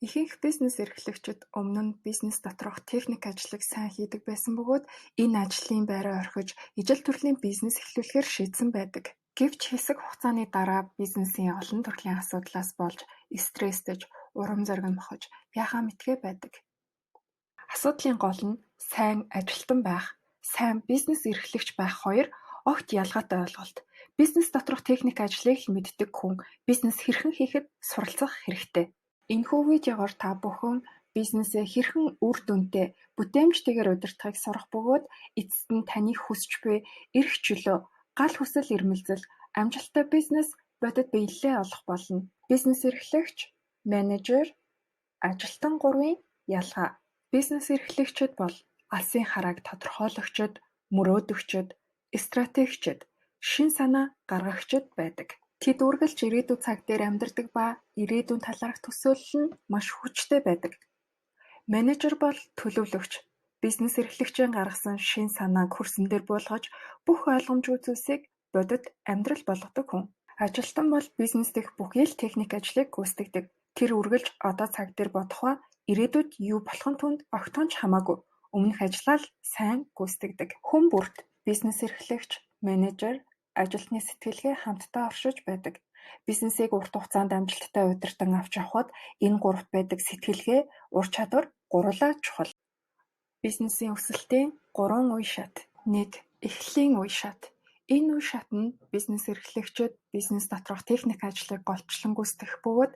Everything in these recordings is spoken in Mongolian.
Ихэнх бизнес эрхлэгчид өмнө нь бизнес доторх техник ажлыг сайн хийдэг байсан бөгөөд энэ ажлын байраа орхиж ижил төрлийн бизнес эхлүүлэхээр шийдсэн байдаг. Гэвч хэсэг хугацааны дараа бизнесийн олон төрлийн асуудлаас болж стресстэйж, урам зориг нь мохож, яхаа мэдгээ байдаг. Асуудлын гол нь сайн ажилтан байх, сайн бизнес эрхлэгч байх хоёр огт ялгаатай ойлголт. Бизнес доторх техник ажлыг л мэддэг хүн бизнес хэрхэн хийхэд суралцах хэрэгтэй. Энэхүү видеогоор та бүхэн бизнесээ хэрхэн үр дүнтэй, бүтээмжтэйгээр удирдахыг сурах бөгөөд эцэст нь таны хүсч буй эрх чөлөө, гал хүсэл эрмэлзэл, амжилттай бизнес бодит биелэлээ олох болно. Бизнес эрхлэгч, менежер, ажилтан гурвын ялгаа. Бизнес эрхлэгчид бол алсын харааг тодорхойлогчид, мөрөөдөгчид, стратегчид, шин санаа гаргагчид байдаг. Тэд үргэлж ирээдүйн цаг дээр амьдардаг ба ирээдүйн талаарх төсөөлөл нь маш хүчтэй байдаг. Менежер бол төлөвлөгч. Бизнес эрхлэгчийн гаргасан шин санааг хөрсөн дээр буулгаж бүх ойлгомжгүй зүйлсийг бодит амьдрал болгодог хүн. Ажилтан бол бизнес дэх бүхий л техник ажлыг гүйцэтгэдэг. Тэр үргэлж одоо цаг дээр бодох ба ирээдүйд юу болох нь түнд огтхон ч хамаагүй. Өмнөх ажиллаа л сайн гүйцэтгэдэг. Хүн бүрт бизнес эрхлэгч, менежер, ажилтны сэтгэлгээ хамтдаа оршиж байдаг. Бизнесийг урт хугацаанд амжилттай удирдан авч явахад энэ гуравт байдаг сэтгэлгээ, ур чадвар гурлаа чухал. Бизнесийн өсөлтийн 3 үе шат. 1. Эхлэлийн үе шат. Энэ үе шат нь бизнес эрхлэгчид бизнес доторх техник ажлыг голчлон гүйцэтгэх бөгөөд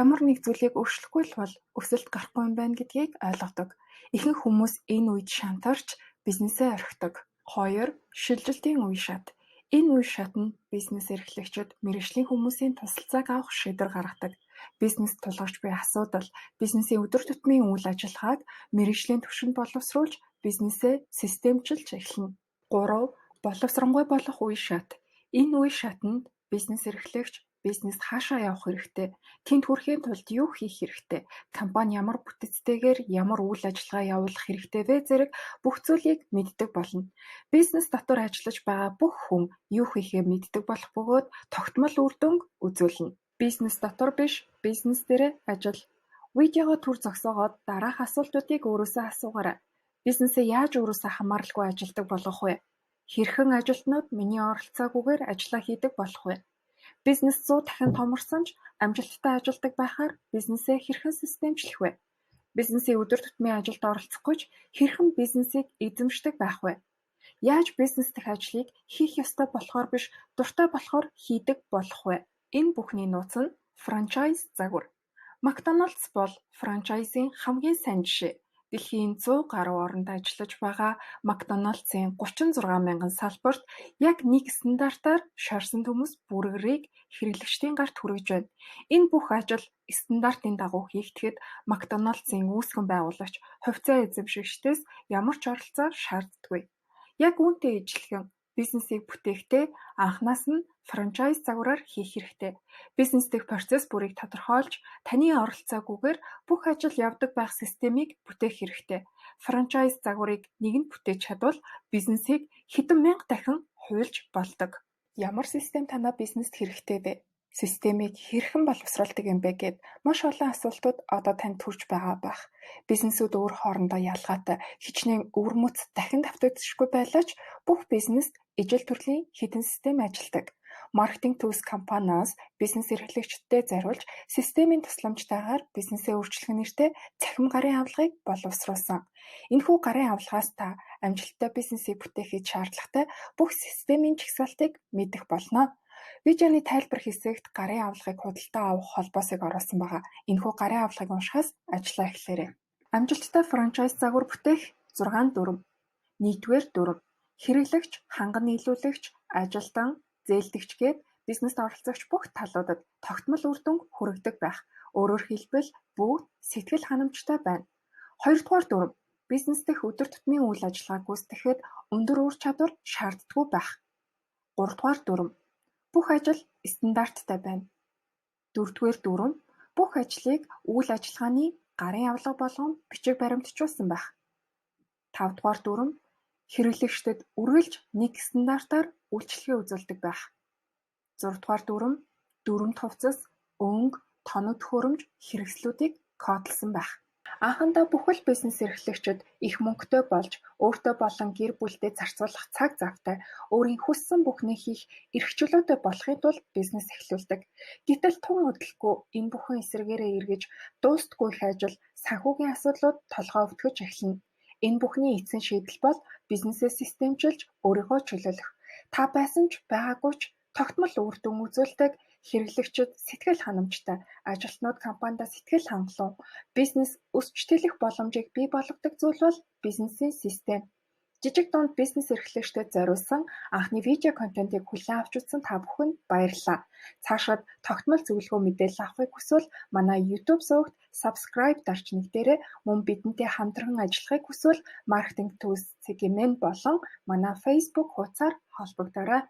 ямар нэг зүйлийг өөрчлөхгүй л бол өсөлт гарахгүй юм байна гэдгийг ойлгодог. Ихэнх хүмүүс энэ үед шантарч бизнесээ орхидог. 2. Шилжилтийн үе шат. Энэ үе шат нь бизнес эрхлэгчид мэргэжлийн хүмүүсийн тусалцааг авах шийдвэр гаргадаг. Бизнес тулгарч буй асуудал, бизнесийн өдөр тутмын үйл ажиллагааг мэргэжлийн түвшинд боловсруулж бизнесээ системчилж эхэлнэ. 3. Боловсронгуй болох үе шат. Энэ үе шатанд бизнес эрхлэгч бизнес хаашаа явах хэрэгтэй, тэнд хүрэхийн тулд юу хийх хэрэгтэй, компани ямар бүтцтэйгээр ямар үйл ажиллагаа явуулах хэрэгтэй вэ зэрэг бүх зүйлийг мэддэг болно. Бизнес дотор ажиллаж байгаа бүх хүн юу хийхээ мэддэг болох бөгөөд тогтмол үр дүнг үзүүлнэ. Бизнес дотор биш, бизнес дээрээ ажил. Видеого түр зогсоогоод дараах асуултуудыг өөрөөсөө асуугаарай. Бизнесээ яаж өөрөөсөө хамааралгүй ажилдаг болгох вэ? Хэрхэн ажилтнууд миний оролцоогүйгээр ажиллаа хийдэг болох вэ? Бизнес 100 дахин томорсон ч амжилттай ажилдаг байхаар бизнесээ хэрхэн системчлэх вэ? Бизнесийн өдөр тутмын ажилд оролцохгүй ч хэрхэн бизнесийг эзэмшдэг байх вэ? Яаж бизнес дэх ажлыг хийх ёстой болохоор биш, дуртай болохоор хийдэг болох вэ? Энэ бүхний нууц нь франчайз загвар. Макдоналдс бол франчайзын хамгийн сайн жишээ. Дэлхийн 100 гаруй орнд ажиллаж байгаа Макдоналдсын 36 мянган салбарт яг нэг стандартаар шаарсан төмөс бүргэрийг хэрэглэгчдийн гарт хүргэж байна. Энэ бүх ажил стандартын дагуу хийгдэхэд Макдоналдсын үүсгэн байгуулагч, хувьцаа эзэмшигчдээс ямар ч оролцоо шаарддаггүй. Яг үүнтэй ижилхэн бизнесийг бүтээхдээ анхнаас нь франчайз загвараар хийх хэрэгтэй. Бизнес дэх процесс бүрийг тодорхойлж, таны оролцоогүйгээр бүх ажил явдаг байх системийг бүтээх хэрэгтэй. Франчайз загварыг нэгэнд бүтээж чадвал бизнесийг хэдэн мянга дахин хуульж болдог. Ямар систем танай бизнест хэрэгтэй вэ? Системийг хэрхэн боловсруулдаг юм бэ гэд маш олон асуултууд одоо танд төрж байгаа байх. Бизнесүүд өөр хоорондоо ялгаатай, хичнээн өвөрмөц дахин давтагдчихгүй байлаач бүх бизнест ижил төрлийн хэдэн систем ажилладаг. Маркетинг төвс компаниас бизнес эрхлэгчдэд зориулж системийн тусламжтайгаар бизнесээ өөрчлөх нэртэй цахим гарын авлагыг боловсруулсан. Энэхүү гарын авлагаас та амжилттай бизнесийг бүтээхэд шаардлагатай бүх системийн жагсаалтыг мэдэх болно. Видеоны тайлбар хэсэгт гарын авлагыг худалдаа авах холбоосыг оруулсан байгаа. Энэхүү гарын авлагыг уншихаас ажиллаа эхлээрэй. Амжилттай франчайз загвар бүтээх 6 дүрм. Нийтвэр дүрм. Хэрэглэгч, ханган нийлүүлэгч, ажилтан, зээлдэгч гээд бизнест оролцогч бүх талуудад тогтмол үр дүнг хүргэдэг байх. Өөрөөр хэлбэл бүгд сэтгэл ханамжтай байна. 2 дугаар дүрм. Бизнес дэх өдөр тутмын үйл ажиллагааг гүйцэтгэхэд өндөр ур чадвар шаарддаггүй байх. 3 дугаар дүрм. Бүх ажил стандарттай байна. 4 дугаар дүрм. Бүх ажлыг үйл ажиллагааны гарын авлага болгон бичиг баримтжуулсан байх. 5 дугаар дүрм. Хэрэглэгчдэд үргэлж нэг стандартаар үйлчлэгээ үзүүлдэг байх. 6 дугаар дүрм. Дүрмд хувцас, өнгө, тоног төхөөрөмж, хэрэгслүүдийг кодлсон байх. Анхандаа бүхэл бизнес эрхлэгчид их мөнгөтэй болж өөртөө болон гэр бүлдээ зарцуулах цаг завтай, өөрийн хүссэн бүхнээ хийх эрх чөлөөтэй болохын тулд бизнес эхлүүлдэг. Гэтэл тун удалгүй энэ бүхэн эсрэгээрээ эргэж дуустдаггүй их ажил, санхүүгийн асуудлууд толгой өвтгөж эхэлнэ. Энэ бүхний эцсийн шийдэл бол бизнесээ системчилж өөрийгөө чөлөөлөх. Та байсан ч байгаагүй ч тогтмол үр дүн үзүүлдэг, хэрэглэгчид сэтгэл ханамжтай, ажилтнууд компанида сэтгэл хангалуун, бизнес өсч тэлэх боломжийг бий болгодог зүйл бол бизнесийн систем. Жижиг дунд бизнес эрхлэгчдэд зориулсан анхны видео контентыг хүлээн авч үзсэн та бүхэнд баярлалаа. Цаашид тогтмол зөвлөгөө мэдээлэл авахыг хүсвэл манай YouTube сувагт subscribe дарж нэгдээрэй. Мөн бидэнтэй хамтран ажиллахыг хүсвэл Marketing Tools CGM болон манай Facebook хуудасаар холбогдоорой.